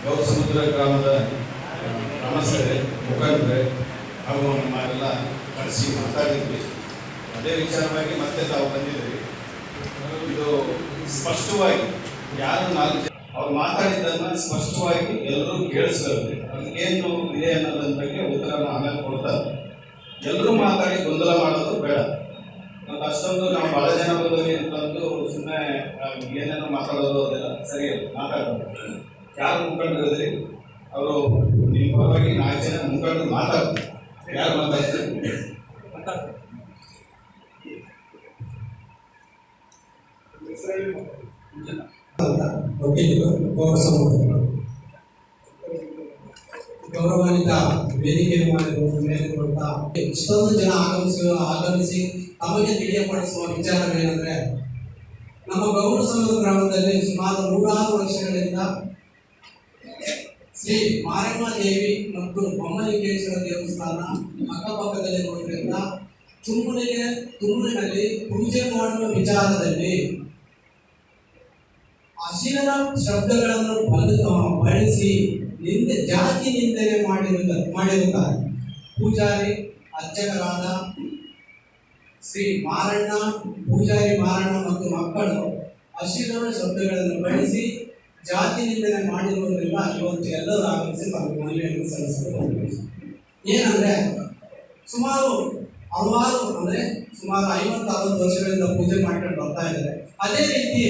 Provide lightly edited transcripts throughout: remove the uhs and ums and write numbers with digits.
ಗೌರಸಮುದ್ರ ಗ್ರಾಮದ ಗ್ರಾಮಸ್ಥರೇ, ಮುಖಂಡರೇ ಹಾಗೂ ನಮ್ಮೆಲ್ಲ ಕರೆಸಿ ಮಾತಾಡಿದ್ವಿ. ಅದೇ ವಿಚಾರವಾಗಿ ಮತ್ತೆ ತಾವು ಬಂದಿದ್ರಿ. ಇದು ಸ್ಪಷ್ಟವಾಗಿ ಯಾರು ಅವ್ರು ಮಾತಾಡಿದ್ದನ್ನು ಸ್ಪಷ್ಟವಾಗಿ ಎಲ್ಲರೂ ಕೇಳಿಸ್ಬೇಕು. ಅದಕ್ಕೇನು ಇದೆ ಅನ್ನೋದ್ರ ಬಗ್ಗೆ ಉತ್ತರನ ಆಮೇಲೆ ಕೊಡ್ತಾರೆ. ಎಲ್ಲರೂ ಮಾತಾಡಿ ಗೊಂದಲ ಮಾಡೋದು ಬೇಡ. ಮತ್ತು ಅಷ್ಟೊಂದು ನಾವು ಭಾಳ ಜನ ಬಂದವಿ ಅಂತಂದು ಸುಮ್ಮನೆ ಏನೇನೋ ಮಾತಾಡೋದು ಅದೆಲ್ಲ ಸರಿಯಲ್ಲ. ಮಾತಾಡೋದು ಯಾರು ಮುಖಂಡರು ಇದ್ರಿ ಅವರು ನಿಮ್ಮ ಪರವಾಗಿ 4 ಜನ ಮುಖಂಡರು ಮಾತಾಡ್ತಾರೆ. ಯಾರು ಮಾತಾಡ್ತಾರೆ? ಗೌರವಾನ್ವಿತ ವೇದಿಕೆ ಮೇಲಿರುವಂತ ಇಷ್ಟೊಂದು ಜನ ಆಗಮಿಸಿ ತಮಗೆ ತಿಳಿಯಪಡಿಸುವ ವಿಚಾರವೇನೆಂದರೆ, ನಮ್ಮ ಗೌರಸಮುದ್ರ ಗ್ರಾಮದಲ್ಲಿ ಸುಮಾರು 106 ವರ್ಷಗಳಿಂದ ಶ್ರೀ ಮಾರಮ್ಮ ದೇವಿ ಮತ್ತು ಬೊಮ್ಮಲಿಂಗೇಶ್ವರ ದೇವಸ್ಥಾನ ಅಕ್ಕಪಕ್ಕದಲ್ಲಿರುವುದರಿಂದ ತುಮ್ಮೂರಿನಲ್ಲಿ ಪೂಜೆ ಮಾಡುವ ವಿಚಾರದಲ್ಲಿ ಅಶೀಲ ಶಬ್ದಗಳನ್ನು ಬಳಸಿ ಜಾತಿ ನಿಂದನೆ ಮಾಡಿರುತ್ತಾರೆ. ಪೂಜಾರಿ ಅರ್ಚಕರಾದ ಶ್ರೀ ಮಾರಣ್ಣ, ಪೂಜಾರಿ ಮಾರಣ್ಣ ಮತ್ತು ಮಕ್ಕಳು ಅಶೀಲ ಶಬ್ದಗಳನ್ನು ಬಳಸಿ ಜಾತಿ ನಿಂದನೆ ಮಾಡಿರುವುದರಿಂದ ಇವತ್ತು ಎಲ್ಲರೂ ಆಗಮಿಸಿ ಮನವಿಯನ್ನು ಸಲ್ಲಿಸಬಹುದು. ಏನಂದ್ರೆ ಸುಮಾರು 50-60 ವರ್ಷಗಳಿಂದ ಪೂಜೆ ಮಾಡ್ಕೊಂಡು ಬರ್ತಾ ಇದ್ದಾರೆ. ಅದೇ ರೀತಿ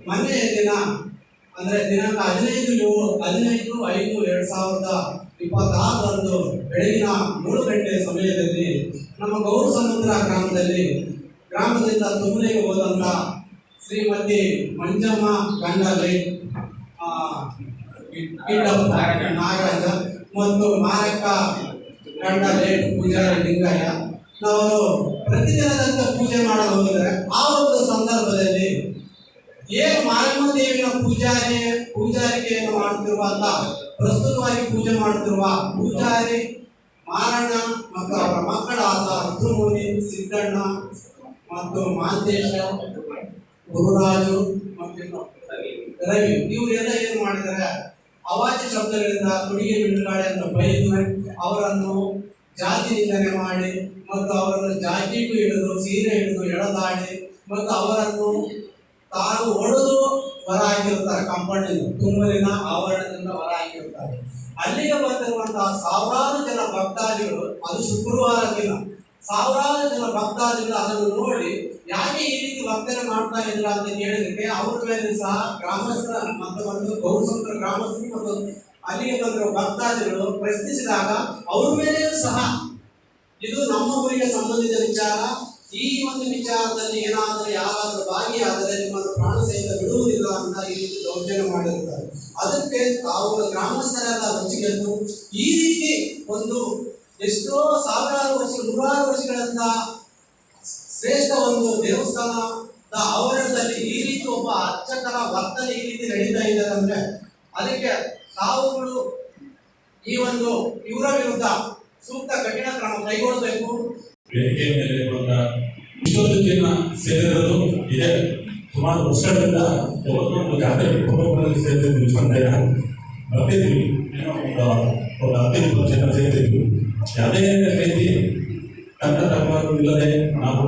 ಮೊನ್ನೆಯ ದಿನ ಅಂದ್ರೆ ದಿನಾಂಕ 15/5/2026 ಬೆಳಗಿನ 3 ಗಂಟೆ ಸಮಯದಲ್ಲಿ ನಮ್ಮ ಗೌರಸಮುದ್ರ ಗ್ರಾಮದಿಂದ ತುಮೂರಿಗೆ ಹೋದಂತ ಶ್ರೀಮತಿ ಮಂಜಮ್ಮ ಗಂಡಲೆ ನಾಗರಾಜ ಮತ್ತು ಮಾರಕ್ಕ ಗಂಡಲೆ ಪೂಜಾರಿ ಲಿಂಗಯ್ಯ ನಾವು ಪ್ರತಿದಿನದಂತ ಪೂಜೆ ಮಾಡಲು ಹೋಗಿದ್ದಾರೆ. ಆ ಒಂದು ಸಂದರ್ಭದಲ್ಲಿ ಏನು ಮಾರಮ್ಮ ದೇವಿನ ಪೂಜಾರಿಕೆಯನ್ನು ಮಾಡುತ್ತಿರುವಂತ ಪ್ರಸ್ತುತವಾಗಿ ಪೂಜೆ ಮಾಡುತ್ತಿರುವ ಪೂಜಾರಿ ಮಾರಣ್ಣ ಮತ್ತು ಅವರ ಮಕ್ಕಳಾದ ರುದ್ರಮುನಿ, ಸಿದ್ದಣ್ಣ ಮತ್ತು ಮಾಂತೇಶ, ಗುರುರಾಜು ಮತ್ತು ರವಿ ಇವರೆಲ್ಲ ಏನು ಮಾಡಿದ್ದಾರೆ, ಅವಾಚ್ಯ ಶಬ್ದಗಳಿಂದ ತುಡಿಗೆ ಬಿಡುಗಾಡೆ ಅಂತ ಬೈದು ಅವರನ್ನು ಜಾತಿ ನಿಂದನೆ ಮಾಡಿ ಮತ್ತು ಅವರನ್ನು ಜಾಕೆಟ್ ಹಿಡಿದು ಸೀರೆ ಹಿಡಿದು ಎಳೆದಾಡಿ ಮತ್ತು ಅವರನ್ನು ತಾನು ಹೊಡೆದು ಹೊರ ಹಾಕಿರುತ್ತಾರೆ. ಕಂಪೌಂಡಿಂದ ತುಮೂರಿನ ಆವರಣದಿಂದ ಹೊರ ಹಾಕಿರುತ್ತಾರೆ. ಅಲ್ಲಿಗೆ ಬಂದಿರುವಂತಹ ಸಾವಿರಾರು ಜನ ಭಕ್ತಾದಿಗಳು, ಅದು ಶುಕ್ರವಾರ ದಿನ ಸಾವಿರಾರು ಜನ ಭಕ್ತಾದಿಗಳು ಅದನ್ನು ನೋಡಿ ಯಾಕೆ ಈ ರೀತಿ ವರ್ತನೆ ಮಾಡ್ತಾ ಇಲ್ಲ ಅಂತ ಕೇಳಿದಕ್ಕೆ ಅವ್ರ ಮೇಲೆ ಸಹ ಗ್ರಾಮಸ್ಥರ ಮತ್ತು ಒಂದು ಗೌರಸಮುದ್ರ ಗ್ರಾಮಸ್ಥರು ಮತ್ತು ಅಲ್ಲಿಗೆ ಬಂದಿರುವ ಭಕ್ತಾದಿಗಳು ಪ್ರಶ್ನಿಸಿದಾಗ ಅವ್ರ ಮೇಲೆಯೂ ಸಹ ಇದು ನಮ್ಮ ಊರಿಗೆ ಸಂಬಂಧಿತ ವಿಚಾರ, ಈ ಒಂದು ವಿಚಾರದಲ್ಲಿ ಏನಾದರೂ ಯಾರಾದರೂ ಭಾಗಿಯಾದರೆ ನಿಮ್ಮನ್ನು ಪ್ರಾಣ ಸಹಿತ ಬಿಡುವುದಿಲ್ಲ ಅಂತ ಈ ರೀತಿ ದೌರ್ಜನ್ಯ ಮಾಡಿರುತ್ತಾರೆ. ಅದಕ್ಕೆ ತಾವು ಗ್ರಾಮಸ್ಥರೆಲ್ಲ ರೊಚ್ಚಿಗೆದ್ದು ಈ ರೀತಿ ಒಂದು ಎಷ್ಟೋ ಸಾವಿರಾರು ವರ್ಷ 106 ವರ್ಷಗಳಿಂದ ಶ್ರೇಷ್ಠ ಒಂದು ದೇವಸ್ಥಾನದ ಆವರಣದಲ್ಲಿ ಈ ರೀತಿ ಒಬ್ಬ ಅರ್ಚಕರ ವರ್ತನೆ ಈ ರೀತಿ ನಡೀತಾ ಇದ್ದಾರೆ ಅಂದ್ರೆ ಅದಕ್ಕೆ ತಾವುಗಳು ಈ ಒಂದು ಇವರ ವಿರುದ್ಧ ಸೂಕ್ತ ಕಠಿಣ ಕ್ರಮ ಕೈಗೊಳ್ಳಬೇಕು. ಇಷ್ಟೊಂದು ಜನ ಸೇರಿರೋದು ಇದೆ. ಸುಮಾರು ವರ್ಷಗಳಿಂದ ಒಂದು ಜಾತ್ರೆ ಸೇರ್ತಿದ್ವಿ, ಸಂದೇಹ ಬರ್ತಿದ್ವಿ. ಏನೋ ಒಂದು 15 ಜನ ಸೇರ್ತಿದ್ವಿ. ಯಾವುದೇ ರೀತಿ ತಂತ್ರಜ್ಞಾನ ಇಲ್ಲದೆ ನಾವು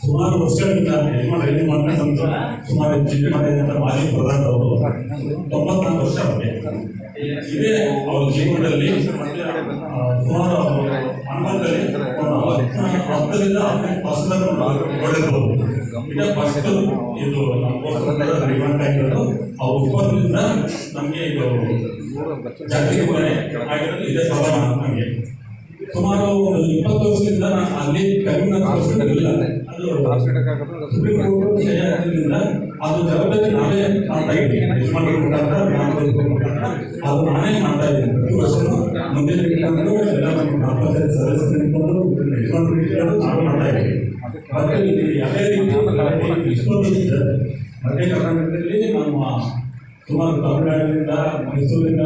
ಸುಮಾರು ವರ್ಷಗಳಿಂದ ಯಜಮಾನ ಮಾಡ್ಕೊಂಡಂತ ಸುಮಾರು ಮಾಜಿ ಪ್ರಧಾನದವರು 94 ವರ್ಷ ಅವರಿಗೆ ಇದೇ ಅವ್ರ ಜೀವನದಲ್ಲಿ ಸುಮಾರು ಅನುಭವದಲ್ಲಿ 10% ಒಳ್ಳೆಯದು. ಇದೇ ಫಸ್ಟ್ ಇದು ಅವ್ರ ಉಪದಿಂದ ನಮಗೆ ಇದು ಜಾತಿಗೆ ಆಗಿರೋದು ಇದೇ ಪ್ರಧಾನ. ನಮಗೆ ಸುಮಾರು 20 ವರ್ಷದಿಂದ ನಾನು ಅಲ್ಲಿ ಕಡಿಮೆ ವರ್ಷಗಳಿಲ್ಲ. ಅದು ಸುಪ್ರೀಂ ಕೋರ್ಟ್ ಜಯದಿಂದ ಅದು ಜವಾಬ್ದಾರಿ ನಾವೇ ಮಾಡ್ತಾ ಇದ್ದೀವಿ. ಅದು ನಾನೇ ಮಾಡ್ತಾ ಇದ್ದೀನಿ. ಪ್ರತಿ ವರ್ಷ ಮುಂದಿನ ಎಲ್ಲ ಸದಸ್ಯರು ನಾವು ಮಾಡ್ತಾ ಇದ್ದೀವಿ. ಮತ್ತೆ ಯಾವುದೇ ರೀತಿ ಇಷ್ಟೊಂದು ಮಧ್ಯ ಕರ್ನಾಟಕದಲ್ಲಿ ನಮ್ಮ ಸುಮಾರು ತಮಿಳುನಾಡಿನಿಂದ, ಮೈಸೂರಿನಿಂದ,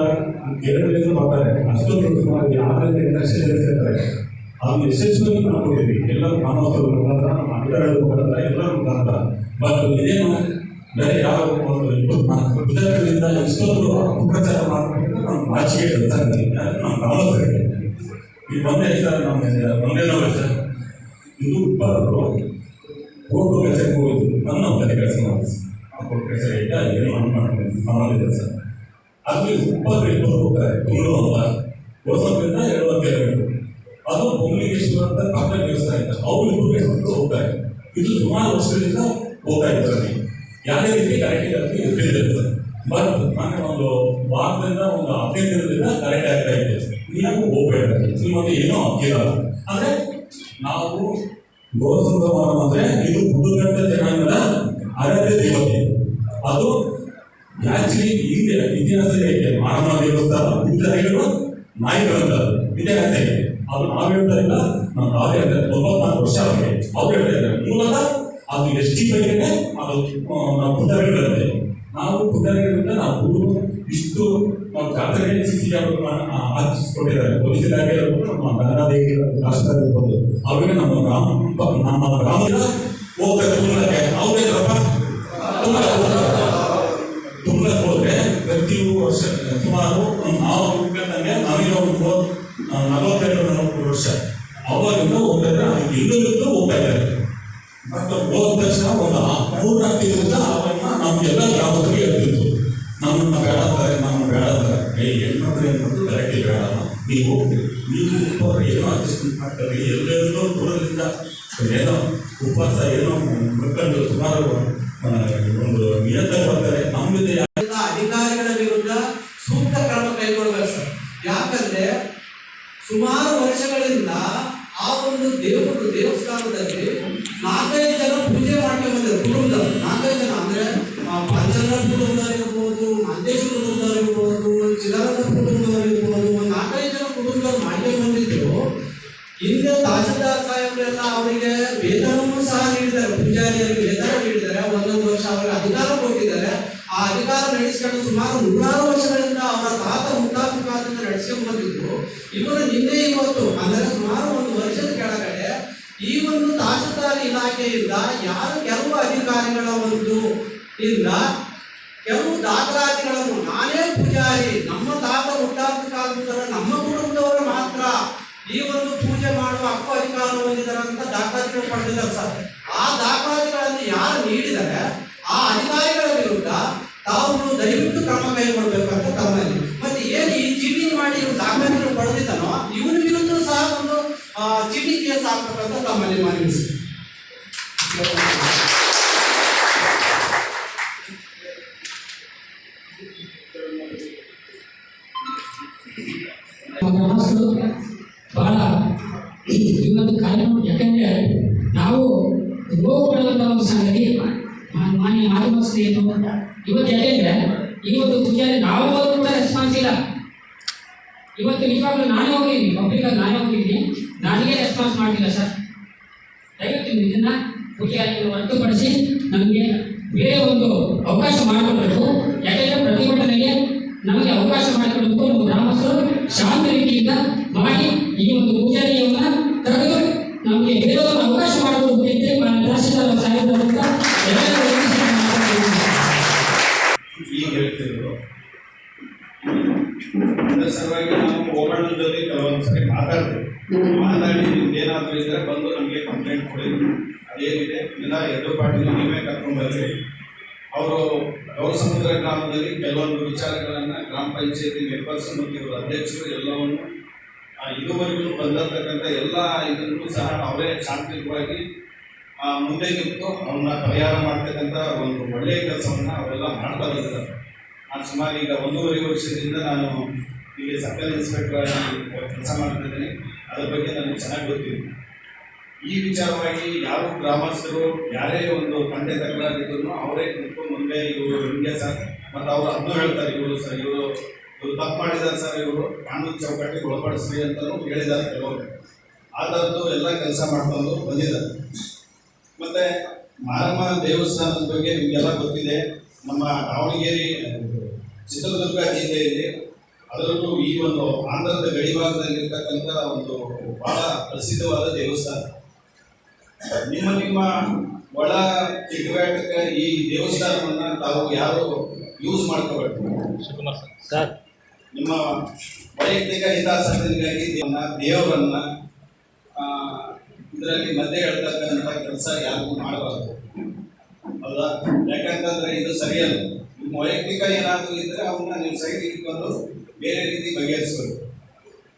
ಕೇರಳದಿಂದ ಬರ್ತಾರೆ. ಅಷ್ಟೊಂದು ಸುಮಾರು 6 ಇಂಡಸ್ಟ್ರಿ ಸೇರ್ತಾರೆ. ಅದು ಯಶಸ್ವಿಯಾಗಿ ಮಾಡ್ಕೊಂಡಿದ್ವಿ. ಎಲ್ಲರೂ ಗ್ರಾಮಸ್ಥರು ಮುಖಾಂತರ, ನಮ್ಮ ಅಧಿಕಾರಿಗಳ ಮುಖಾಂತರ, ಎಲ್ಲರ ಮುಖಾಂತರ. ಬಟ್ ಇದೇನು ಬೇರೆ ಯಾವ ಒಂದು ವಿಧಾನದಿಂದ ಎಷ್ಟೊಂದು ಉಪಚಾರ ಮಾಡಬೇಕಂದ್ರೆ ನಮ್ಮ ಭಾಷೆಗೆ ಕೆಲಸ ನಾವು ಗಮನಿಸಬೇಕು. ಈ ಒಂದೇ ಸರ್ ಒಂದೇ ಸರ್ ಇದು ಇಬ್ಬರು ಕೋರ್ಟು ಕೆಲಸಕ್ಕೆ ಹೋಗಿದ್ದು ನನ್ನ ಒಬ್ಬನೇ ಕೆಲಸ ಮಾಡಿಸಿ ಆ ಕೋರ್ಟ್ ಕೆಲಸ ಈಗ ಏನು ಮಾಡಿದೆ ಸರ್. ಅಲ್ಲಿ ಇಬ್ಬರು ಹೋಗ್ತಾರೆ ತಿಂಗಳು ಅಂತ ವರ್ಷದಿಂದ 72 ಅದು ಬೊಮ್ಮಲಿಂಗೇಶ್ವರ ಅಂತ ಪಕ್ಕ ದೇವಸ್ಥಾನ ಇದೆ, ಅವ್ರು ಇಬ್ಬರು ಹೋಗ್ತಾರೆ. ಇದು ಸುಮಾರು ವರ್ಷಗಳಿಂದ ಹೋಗ್ತಾ ಇದ್ದಾರೆ. ಯಾವುದೇ ರೀತಿ ಕರೆಕ್ಟ್ ಇರ್ತಿದೆ ಸರ್. ಬಟ್ ನಾನು ಒಂದು ವಾರದಿಂದ ಒಂದು 15 ದಿನದಿಂದ ಕರೆಕ್ಟ್ ಆಗ್ತಾ ಇದೆ. ನೀವು ಹೋಗ್ಬೇಕಾದ್ರೆ ನಿಮಗೆ ಏನೂ ಆಗಿರಲ್ಲ. ಅಂದ್ರೆ ನಾವು ಗೋಸಂಗ ಅಂದ್ರೆ ಇದು ಬುಡಕಟ್ಟ ಜನಾಂಗದ ಆರಾಧ್ಯ ದೇವತೆ. ಅದು ಆಕ್ಚುಲಿ ಹಿಂದೆ ಇತಿಹಾಸ ಇದೆ. ಮಾರಮ್ಮ ದೇವಸ್ಥಾನ ಇಂಥಗಳು ನಾಯಿಗಳಂತ ಇತಿಹಾಸ ಇದೆ. ಅದು ನಾವು ಹೇಳ್ತಾ ಇಲ್ಲ, ನಾವು 94 ವರ್ಷ ಆಗಿದೆ. ಅವ್ರು ಹೇಳ್ತಾ ಇದ್ದಾರೆ ಮೂಲತಃ ಅದು ಎಷ್ಟಿ ಬಗ್ಗೆನೆ ಅದು ನಾವು ಪುಟಗಳಿರುತ್ತೆ. ನಾವು ಪುಟಗಳಿಂದ ನಾವು ಇಷ್ಟು ನಾವು ಜಾತ್ರೆ ಹಾಕಿಸ್ಕೊಟ್ಟಿದ್ದಾರೆ. ಪೊಲೀಸ್ ಇಲಾಖೆ ನಮ್ಮ ಗಂಗಾದೇವಿ ರಾಷ್ಟ್ರ ಇರ್ಬೋದು, ಅವಾಗ ನಮ್ಮ ಗ್ರಾಮದಿಂದ ಹೋಗ್ತಾರೆ ತುಂಬಕ್ಕೆ. ಅವ್ರೇನಪ್ಪ ತುಂಬಕ್ಕೆ ಹೋದ್ರೆ ಪ್ರತಿ ವರ್ಷ ಸುಮಾರು ನಾವು ಉಳ್ಕೊಂಡಂಗೆ ನಾವೀಗ ಒಂದು 42 ವರ್ಷ ಅವಾಗಿಂದ ಹೋಗ್ತಾರೆ. ಎಲ್ಲರಿಗೂ ಹೋಗ್ತಾ ಇದ್ದಾರೆ. ಬಟ್ ಹೋದ ತಕ್ಷಣ ಒಂದು 3-4 ದಿನದಿಂದ ಅವನ್ನ ನಮ್ಗೆಲ್ಲ ಗ್ರಾಮಸ್ಥರಿಗೆ ಹೇಳ್ತಿತ್ತು, ನಮ್ಮನ್ನ ಬೇಡ ಅಂತಾರೆ, ನಮ್ಮ ಬೇಡ ಅಂತಾರೆ. ಹೆಣ್ಮಕ್ಳು ಏನ್ಮಕ್ಳು ಕರೆಕ್ಟಿ ಬೇಡ, ನೀವು ಹೋಗ್ತೀರಿ, ನೀವು ಏನೋ ಅಡ್ಜಸ್ಟ್ಮೆಂಟ್ ಮಾಡ್ತಾರೆ. ಎಲ್ಲೆಲ್ಲೋ ದೂರದಿಂದ ಏನೋ ಉಪವಾಸ ಏನೋ ಮಕ್ಕಳು ಸುಮಾರು ಒಂದು ನಿಯತ ಬರ್ತಾರೆ. ನಮ್ಮಿಂದ ಅಧಿಕಾರಿಗಳ ವಿರುದ್ಧ ಸೂಕ್ತ ಕ್ರಮ ಕೈಗೊಳ್ಳಬೇಕು ಸರ್. ಯಾಕಂದ್ರೆ ಸುಮಾರು ವರ್ಷಗಳಿಂದ ಆ ಒಂದು ದೇವಸ್ಥಾನದಲ್ಲಿ 4-5 ಜನ ಪೂಜೆ ಮಾಡ್ಕೊಂಡು ಬಂದರು. ಕುಟುಂಬದವರು 4-5 ಜನ ಅಂದ್ರೆ ಪಂಚರ ಕುಟುಂಬದವರಿರ್ಬೋದು, ಮಂದೇಶ್ವರ ಕುಟುಂಬದವರಿರ್ಬೋದು, ಚಿದಾನಂದ ಕುಟುಂಬದವರಿರ್ಬೋದು, 4-5 ಜನ ಕುಟುಂಬದವ್ರು ಮಾಡ್ಕೊಂಡು ಬಂದಿದ್ರು. ಹಿಂದೆ ತಹಸೀಲ್ದಾರ್ ಸಾಹೇಬರೆಲ್ಲ ಅವರಿಗೆ ವೇತನವೂ ಸಹ ನೀಡಿದ್ದಾರೆ, ಪೂಜಾರಿಯರಿಗೆ ವೇತನ ನೀಡಿದ್ದಾರೆ. 1 ವರ್ಷ ಅವರಿಗೆ ಅಧಿಕಾರ ಕೊಟ್ಟಿದ್ದಾರೆ. ಆ ಅಧಿಕಾರ ನಡೆಸಿಕೊಂಡು ಸುಮಾರು 100 ವರ್ಷಗಳಿಂದ ಅವರ ತಾತ ಮುತ್ತಾತ ಕಾಲದಿಂದ ನಡೆಸಿಕೊಂಡು ಬಂದಿದ್ರು. ಇವರು ನಿನ್ನೆ ಇವತ್ತು ಅಂದರೆ ಸುಮಾರು 1 ವರ್ಷದ ಕೆಳಗಡೆ ಈ ಒಂದು ತಹಸೀಲ್ದಾರ್ ಇಲಾಖೆಯಿಂದ ಕೆಲವು ಅಧಿಕಾರಿಗಳ ಒಂದು ಇಂದ ಕೆಲವು ದಾಖಲಾತಿಗಳನ್ನು ನಾನೇ ಪೂಜಾರಿ, ನಮ್ಮ ತಾತ ಮುತ್ತಾತ ಕಾಲದಿಂದ ನಮ್ಮ ಕುಟುಂಬದವರು ಮಾತ್ರ ಈ ಒಂದು ಪೂಜೆ ಮಾಡುವ ಹಕ್ಕು ಅಧಿಕಾರ ಹೊಂದಿದ್ದಾರೆ ಅಂತ ದಾಖಲಾತಿಗಳು ಪಡೆದಿದ್ದಾರೆ ಸರ್. ಆ ದಾಖಲಾತಿಗಳನ್ನು ಯಾರು ನೀಡಿದರೆ ಆ ಅಧಿಕಾರಿಗಳ ವಿರುದ್ಧ ತಾವು ದಯವಿಟ್ಟು ಕ್ರಮ ಕೈಗೊಳ್ಳಬೇಕಂತ ತಮ್ಮಲ್ಲಿ. ಮತ್ತೆ ಏನು ಈ ಚೀಟಿಂಗ್ ಮಾಡಿ ಇವರು ದಾಖಲಾತಿಗಳು ಪಡೆದಿದ್ದಾನೋ ಇವನ ವಿರುದ್ಧ ಸಹ ಒಂದು ಚೀಟಿಂಗ್ ಕೇಸ್ ಹಾಕಬೇಕಂತ ತಮ್ಮಲ್ಲಿ ಮನವಿ. ಬಹಳ ಇವತ್ತು ಕಾರ್ಯಕ್ರಮ, ಯಾಕಂದ್ರೆ ನಾವು ರೋಗಪಡುವಂತಹ ಒಂದು ಸಂಗತಿ ಮಾನ್ಯ ಮಾಧ್ಯಮಸ್ಥೆಯನ್ನು ಇವತ್ತು ಯಾಕೆಂದ್ರೆ ಇವತ್ತು ಪೂಜಾರಿ ನಾವು ಕೂಡ ರೆಸ್ಪಾನ್ಸ್ ಇಲ್ಲ. ಇವತ್ತು ನಿಜವಾಗ್ಲೂ ನಾನೇ ಹೋಗಿದ್ದೀನಿ, ಪಬ್ಲಿಕ್ ನಾನೇ ಹೋಗಿದ್ದೀನಿ, ನನಗೆ ರೆಸ್ಪಾನ್ಸ್ ಮಾಡಿಲ್ಲ ಸರ್. ದಯವಿಟ್ಟು ಇದನ್ನ ಪೂಜಾರಿಯನ್ನು ಹೊರತುಪಡಿಸಿ ನಮಗೆ ಬೇರೆ ಒಂದು ಅವಕಾಶ ಮಾಡಿಕೊಡ್ಬೇಕು. ಯಾಕೆಂದ್ರೆ ಪ್ರತಿಭಟನೆಗೆ ನಮಗೆ ಅವಕಾಶ ಮಾಡಿಕೊಡಬೇಕು. ನಮ್ಮ ಗ್ರಾಮಸ್ಥರು ಶಾಂತ ರೀತಿಯಿಂದ ಮಾಡಿ ಈ ಒಂದು ಪೂಜಾರಿಯನ್ನ ತೆಗೆದು ನಮಗೆ ಬೇರೆ ಒಂದು ಅವಕಾಶ ಮಾಡಿಕೊಡಬೇಕು ಅಂತ ತಹಸೀಲ್ದಾರ್ ಸಾಹೇಬರಿಂದ ಈಗ ಹೇಳ್ತಿದ್ರು. ಅದರ ಸಲುವಾಗಿ ನಾವು ಹೋರಾಟದಲ್ಲಿ ಕೆಲವೊಂದು ಸರಿ ಮಾತಾಡಿ ಏನಾದರೂ ಇದ್ರೆ ಬಂದು ನಮಗೆ ಕಂಪ್ಲೇಂಟ್ ಕೊಡಿ, ಅದೇನಿದೆ ಇಲ್ಲ 2 ಪಾರ್ಟಿನೂ ನೀವೇ ಕರ್ಕೊಂಡ್ಬರ್ರಿ. ಅವರು ಗೌರಸಮುದ್ರ ಗ್ರಾಮದಲ್ಲಿ ಕೆಲವೊಂದು ವಿಚಾರಗಳನ್ನು ಗ್ರಾಮ ಪಂಚಾಯತಿ ಮೆಂಬರ್ಸ್ ಮತ್ತು ಇವರು ಅಧ್ಯಕ್ಷರು ಎಲ್ಲವನ್ನು ಇದುವರೆಗೂ ಬಂದಿರತಕ್ಕಂಥ ಎಲ್ಲ ಇದನ್ನು ಸಹ ಅವರೇ ಶಾಂತಿಯುತವಾಗಿ ಮುಂದೆ ನಿಂತು ಅವನ್ನ ಪರಿಹಾರ ಮಾಡ್ತಕ್ಕಂಥ ಒಂದು ಒಳ್ಳೆಯ ಕೆಲಸವನ್ನು ಅವರೆಲ್ಲ ಮಾಡ್ತಾ ಬಂದಿದ್ದಾರೆ. ನಾನು ಸುಮಾರು ಈಗ 1.5 ವರ್ಷದಿಂದ ನಾನು ಇಲ್ಲಿ ಸರ್ಕಲ್ ಇನ್ಸ್ಪೆಕ್ಟರ್ ಆಗಿ ಕೆಲಸ ಮಾಡ್ತಿದ್ದೀನಿ. ಅದ್ರ ಬಗ್ಗೆ ನನಗೆ ಚೆನ್ನಾಗಿ ಗೊತ್ತಿದೆ. ಈ ವಿಚಾರವಾಗಿ ಯಾವ ಗ್ರಾಮಸ್ಥರು ಯಾರೇ ಒಂದು ಕಂಡೆ ತಕರಾರಿದ್ರು ಅವರೇ ಕುತ್ಕೊಂಡು ಮುಂದೆ ಇವರು ಹಿಂಗೆ ಸರ್, ಮತ್ತು ಅವರು ಅದನ್ನೂ ಹೇಳ್ತಾರೆ, ಇವರು ತಪ್ಪು ಮಾಡಿದ್ದಾರೆ ಸರ್, ಇವರು ಕಾನೂನು ಚೌಕಟ್ಟಿಗೆ ಒಳಪಡಿಸ್ರಿ ಅಂತಲೂ ಹೇಳಿದ್ದಾರೆ ಕೆಲವರು. ಆ ಥರದ್ದು ಎಲ್ಲ ಕೆಲಸ ಮಾಡ್ಕೊಂಡು ಬಂದಿದ್ದಾರೆ. ಮತ್ತು ಮಾರಮ್ಮ ದೇವಸ್ಥಾನದ ಬಗ್ಗೆ ನಿಮಗೆಲ್ಲ ಗೊತ್ತಿದೆ. ನಮ್ಮ ದಾವಣಗೆರೆ ಚಿತ್ರದುರ್ಗ ಜಿಲ್ಲೆಯಲ್ಲಿ ಅದರಲ್ಲೂ ಈ ಒಂದು ಆಂಧ್ರದ ಗಡಿಭಾಗದಲ್ಲಿರ್ತಕ್ಕಂಥ ಒಂದು ಬಹಳ ಪ್ರಸಿದ್ಧವಾದ ದೇವಸ್ಥಾನ. ನಿಮ್ಮ ಒಳ ಚಿಕ್ಕಬೇಟಕ್ಕೆ ಈ ದೇವಸ್ಥಾನವನ್ನ ತಾವು ಯಾರು ಯೂಸ್ ಮಾಡ್ಕೋಬೇಕು. ನಿಮ್ಮ ವೈಯಕ್ತಿಕ ಹಿತಾಸಕ್ತಿಗಾಗಿ ದೇವರನ್ನ ಇದರಲ್ಲಿ ಮಧ್ಯೆ ಹೇಳ್ತಕ್ಕಂಥ ಕೆಲಸ ಯಾರಿಗೂ ಮಾಡಬಾರ್ದು. ಹೌದಾ? ಯಾಕಂತಂದ್ರೆ ಇದು ಸರಿಯಲ್ಲ. ನಿಮ್ಮ ವೈಯಕ್ತಿಕ ಏನಾದರೂ ಇದ್ರೆ ಅವನ್ನ ನೀವು ಸೈಡ್ ಇಟ್ಕೊಂಡು ಬೇರೆ ರೀತಿ ಬಗೆಹರಿಸ್ಬೇಕು.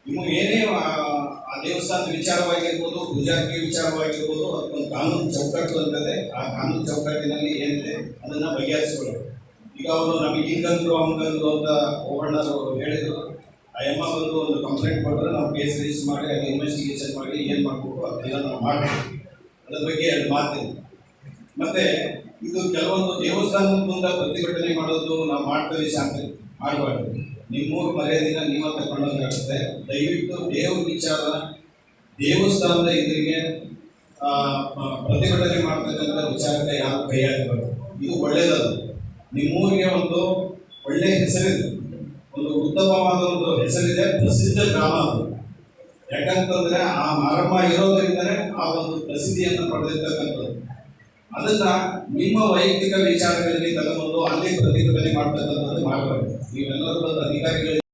ನಿಮಗೆ ಏನೇ ಆ ದೇವಸ್ಥಾನದ ವಿಚಾರವಾಗಿರ್ಬೋದು, ಪೂಜಾರ್ತಿ ವಿಚಾರವಾಗಿರ್ಬೋದು, ಅದಕ್ಕೊಂದು ಕಾನೂನು ಚೌಕಟ್ಟು ಅಂತದೆ. ಆ ಕಾನೂನು ಚೌಕಟ್ಟಿನಲ್ಲಿ ಏನಿದೆ ಅದನ್ನ ಬಗೆಹರಿಸ್ಕೊಳ್ಳೋದು. ಈಗ ಅವರು ನಮಗೆ ಹಿಂಗಂದ್ರು ಹಂಗಂದ್ರು ಅಂತ ಓಬಣ್ಣರು ಹೇಳಿದ್ರು. ಆ ಎಮ್ಮ ಬಂದು ಒಂದು ಕಂಪ್ಲೇಂಟ್ ಕೊಟ್ಟರೆ ನಾವು ಕೇಸ್ ರಿಜಿಸ್ಟರ್ ಮಾಡಿ ಅದು ಇನ್ವೆಸ್ಟಿಗೇಷನ್ ಮಾಡಿ ಏನು ಮಾಡಬೇಕು ಅದೆಲ್ಲ ನಾವು ಮಾಡ್ತೀವಿ. ಅದ್ರ ಬಗ್ಗೆ ಎರಡು ಮಾತಿದೆ. ಮತ್ತೆ ಇದು ಕೆಲವೊಂದು ದೇವಸ್ಥಾನದ ಮುಂದೆ ಪ್ರತಿಭಟನೆ ಮಾಡೋದು ನಾವು ಮಾಡ್ತೇವೆ, ಶಾಂತಿ ಮಾಡಬಾರ್ದು. ನಿಮ್ಮೂರು ಮರ್ಯಾದಿನ ನೀವ ತಗೊಂಡಾಗುತ್ತೆ. ದಯವಿಟ್ಟು ದೇವ್ರ ವಿಚಾರ ದೇವಸ್ಥಾನದ ಇದರಿಗೆ ಪ್ರತಿಭಟನೆ ಮಾಡ್ತಕ್ಕಂಥ ವಿಚಾರಕ್ಕೆ ಯಾರು ಕೈ ಹಾಕಬಾರ್ದು. ಇದು ಒಳ್ಳೇದಲ್ಲ. ನಿಮ್ಮೂರಿಗೆ ಒಂದು ಒಳ್ಳೆ ಹೆಸರಿದೆ, ಒಂದು ಉತ್ತಮವಾದ ಒಂದು ಹೆಸರಿದೆ, ಪ್ರಸಿದ್ಧ ಗ್ರಾಮ ಅದು. ಯಾಕಂತಂದ್ರೆ ಆ ಮಾರಮ್ಮ ಇರೋದ್ರಿಂದಲೇ ಆ ಒಂದು ಪ್ರಸಿದ್ಧಿಯನ್ನು ಪಡೆದಿರ್ತಕ್ಕಂಥದ್ದು. ಅದನ್ನ ನಿಮ್ಮ ವೈಯಕ್ತಿಕ ವಿಚಾರಗಳಿಗೆ ತಗೊಂಡು ಅಲ್ಲಿ ಪ್ರತಿಭಟನೆ ಮಾಡ್ತಕ್ಕಂಥದ್ದು ಮಾಡಬಾರ್ದು. ನೀವೆಲ್ಲರೂ ಬಂದು ಅಧಿಕಾರಿಗಳು